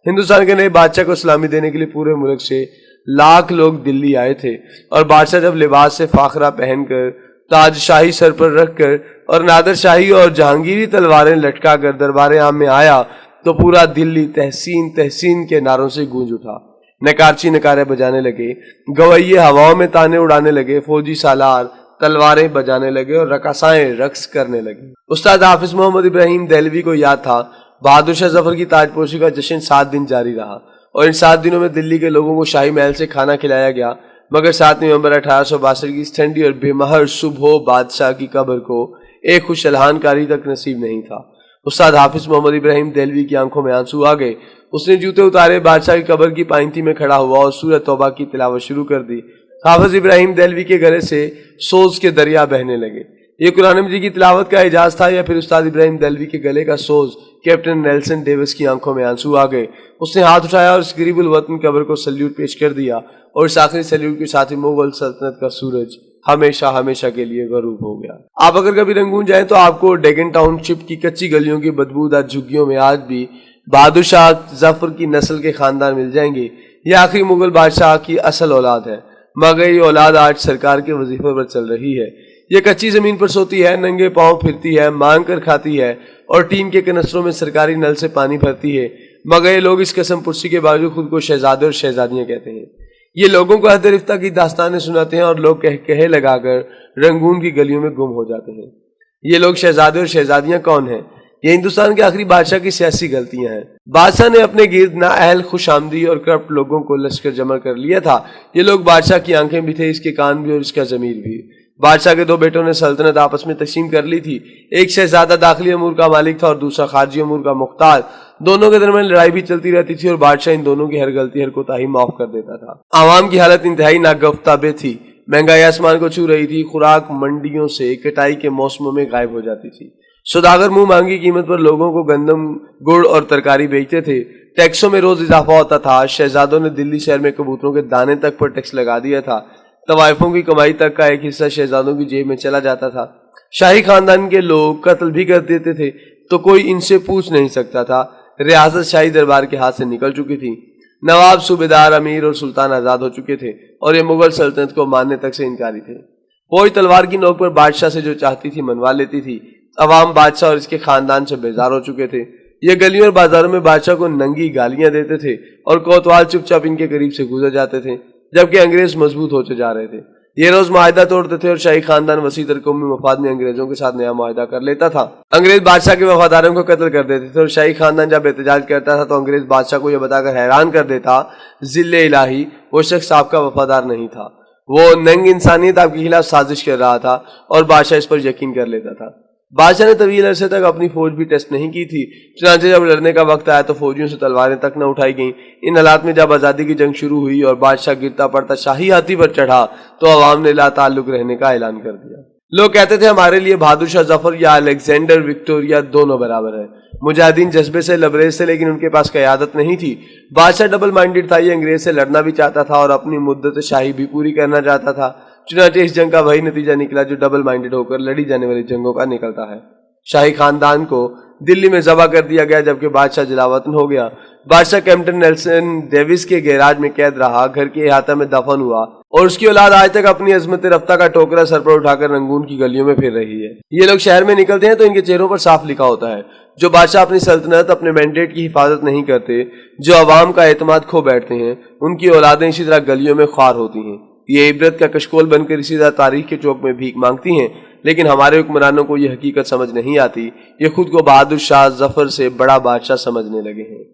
ہندوستان کے نئے بادشاہ کو سلامی دینے کے لیے پورے ملک سے لاکھ لوگ دلی آئے تھے، اور بادشاہ جب لباس سے فاخرہ پہن کر، تاج شاہی سر پر رکھ کر اور نادر شاہی اور جہانگیری تلواریں لٹکا کر دربار عام میں آیا تو پورا دلی تحسین تحسین کے نعروں سے گونج اٹھا۔ نکارچی نکارے بجانے لگے، گویے ہواؤں میں تانے اڑانے لگے، فوجی سالار تلواریں بجانے لگے اور رقاصائیں رقص کرنے لگے۔ استاد حافظ محمد ابراہیم دہلوی کو یاد تھا، بہادر شاہ ظفر کی تاج پوشی کا جشن 7 دن جاری رہا، اور ان 7 دنوں میں دلی کے لوگوں کو شاہی محل سے کھانا کھلایا گیا، مگر 7 نومبر 1862 کی اس ٹھنڈی اور بے مہر صبح بادشاہ کی قبر کو ایک خوش الحان کاری تک نصیب نہیں تھا۔ استاد حافظ محمد ابراہیم دہلوی کی آنکھوں میں آنسو آ گئے۔ اس نے جوتے اتارے، بادشاہ کی قبر کی پائنتی میں کھڑا ہوا اور سورہ توبہ کی تلاوت شروع کر دی۔ حافظ ابراہیم دہلوی کے گلے سے سوز کے دریا بہنے لگے۔ یہ قرآن مجید کی تلاوت کا اعجاز تھا یا پھر استاد ابراہیم دہلوی کے گلے کا سوز؟ کیپٹن نیلسن ڈیوس کی آنکھوں میں آنسو آ گئے۔ اس نے ہاتھ اٹھایا اور اس غریب الوطن قبر کو سلیوٹ پیش کر دیا، اور اس آخری سلیوٹ کے ساتھ ہی مغل سلطنت کا سورج ہمیشہ ہمیشہ کے لیے غروب ہو گیا۔ آپ اگر کبھی رنگون جائیں تو آپ کو ڈیگن ٹاؤن شپ کی کچی گلیوں کی بدبودار جھگیوں میں آج بھی بہادر شاہ ظفر کی نسل کے خاندان مل جائیں گے۔ یہ آخری مغل بادشاہ کی اصل اولاد ہے، مگر یہ اولاد آج سرکار کے وظیفے پر چل رہی ہے۔ یہ کچی زمین پر سوتی ہے، ننگے پاؤں پھرتی ہے، مانگ کر کھاتی ہے، اور ٹین کے کنستروں میں سرکاری نل سے پانی بھرتی ہے، مگر یہ لوگ اس قسم پرسی کے باوجود خود کو شہزادے اور شہزادیاں کہتے ہیں۔ یہ لوگوں کو حد رفتہ کی داستانیں سناتے ہیں، اور لوگ کہے لگا کر رنگون کی گلیوں میں گم ہو جاتے ہیں۔ یہ لوگ شہزادے اور شہزادیاں کون ہیں؟ یہ ہندوستان کے آخری بادشاہ کی سیاسی غلطیاں ہیں۔ بادشاہ نے اپنے گرد نااہل، خوش آمدی اور کرپٹ لوگوں کو لشکر جمع کر لیا تھا۔ یہ لوگ بادشاہ کی آنکھیں بھی تھے، اس کے کان بھی اور اس کا ضمیر بھی۔ بادشاہ کے 2 بیٹوں نے سلطنت آپس میں تقسیم کر لی تھی۔ ایک شہزادہ داخلی امور کا مالک تھا اور دوسرا خارجی امور کا مختار۔ دونوں کے درمیان لڑائی بھی چلتی رہتی تھی، اور بادشاہ ان دونوں کی ہر غلطی، ہر کوتاہی معاف کر دیتا تھا۔ عوام کی حالت انتہائی ناگفتہ تھی، مہنگائی آسمان کو چھو رہی تھی، خوراک منڈیوں سے کٹائی کے موسموں میں غائب ہو جاتی تھی۔ سوداگر منہ مانگی قیمت پر لوگوں کو گندم، گڑ اور ترکاری بیچتے تھے۔ ٹیکسوں میں روز اضافہ ہوتا تھا۔ شہزادوں نے دلی شہر میں کبوتروں کے دانے تک پر ٹیکس لگا دیا تھا۔ طوائفوں کی کمائی تک کا ایک حصہ شہزادوں کی جیب میں چلا جاتا تھا۔ شاہی خاندان کے لوگ قتل بھی کر دیتے تھے تو کوئی ان سے پوچھ نہیں سکتا تھا۔ ریاست شاہی دربار کے ہاتھ سے نکل چکی تھی۔ نواب، صوبیدار، امیر اور سلطان آزاد ہو چکے تھے، اور یہ مغل سلطنت کو ماننے تک سے انکاری تھے۔ فوج تلوار کی نوک پر بادشاہ سے جو چاہتی تھی منوا لیتی تھی۔ عوام بادشاہ اور اس کے خاندان سے بیزار ہو چکے تھے۔ یہ گلیوں اور بازاروں میں بادشاہ کو ننگی گالیاں دیتے تھے، اور کوتوال چپ چاپ ان کے قریب سے گزر جاتے تھے، جبکہ انگریز مضبوط ہوتے جا رہے تھے۔ یہ روز معاہدہ توڑتے تھے، اور شاہی خاندان وسیع تر قومی مفاد میں انگریزوں کے ساتھ نیا معاہدہ کر لیتا تھا۔ انگریز بادشاہ کے وفاداروں کو قتل کر دیتے تھے، اور شاہی خاندان جب احتجاج کرتا تھا تو انگریز بادشاہ کو یہ بتا کر حیران کر دیتا، ذل الہی، وہ شخص آپ کا وفادار نہیں تھا، وہ ننگ انسانیت آپ کے خلاف سازش کر رہا تھا، اور بادشاہ اس پر یقین کر لیتا تھا۔ بادشاہ نے طویل عرصے تک اپنی فوج بھی ٹیسٹ نہیں کی تھی، چنانچہ جب لڑنے کا وقت آیا تو فوجیوں سے تلواریں تک نہ اٹھائی گئیں۔ ان حالات میں جب آزادی کی جنگ شروع ہوئی اور بادشاہ گرتا پڑتا شاہی ہاتھی پر چڑھا تو عوام نے لا تعلق رہنے کا اعلان کر دیا۔ لوگ کہتے تھے ہمارے لیے بہادر شاہ ظفر یا الیگزینڈر وکٹوریہ دونوں برابر ہیں۔ مجاہدین جذبے سے لبریز تھے، لیکن ان کے پاس قیادت نہیں تھی۔ بادشاہ ڈبل مائنڈڈ تھا، یہ انگریز سے لڑنا بھی چاہتا تھا اور اپنی مدت شاہی بھی پوری کرنا چاہتا تھا۔ چنانچہ اس جنگ کا وہی نتیجہ نکلا جو ڈبل مائنڈڈ ہو کر لڑی جانے والی جنگوں کا نکلتا ہے۔ شاہی خاندان کو دلی میں ذبح کر دیا گیا، جبکہ بادشاہ جلاوطن ہو گیا۔ بادشاہ کیپٹن نیلسن ڈیوس کے گیراج میں قید رہا، گھر کے احاطہ میں دفن ہوا، اور اس کی اولاد آج تک اپنی عظمت رفتہ کا ٹوکرا سر پر اٹھا کر رنگون کی گلیوں میں پھر رہی ہے۔ یہ لوگ شہر میں نکلتے ہیں تو ان کے چہروں پر صاف لکھا ہوتا ہے، جو بادشاہ اپنی سلطنت، اپنے مینڈیٹ کی حفاظت نہیں کرتے، جو عوام کا اعتماد کھو بیٹھتے ہیں، ان کی اولادیں اسی طرح گلیوں میں خوار ہوتی ہیں۔ یہ عبرت کا کشکول بن کر اسی طرح تاریخ کے چوک میں بھیک مانگتی ہیں، لیکن ہمارے حکمرانوں کو یہ حقیقت سمجھ نہیں آتی۔ یہ خود کو بہادر شاہ ظفر سے بڑا بادشاہ سمجھنے لگے ہیں۔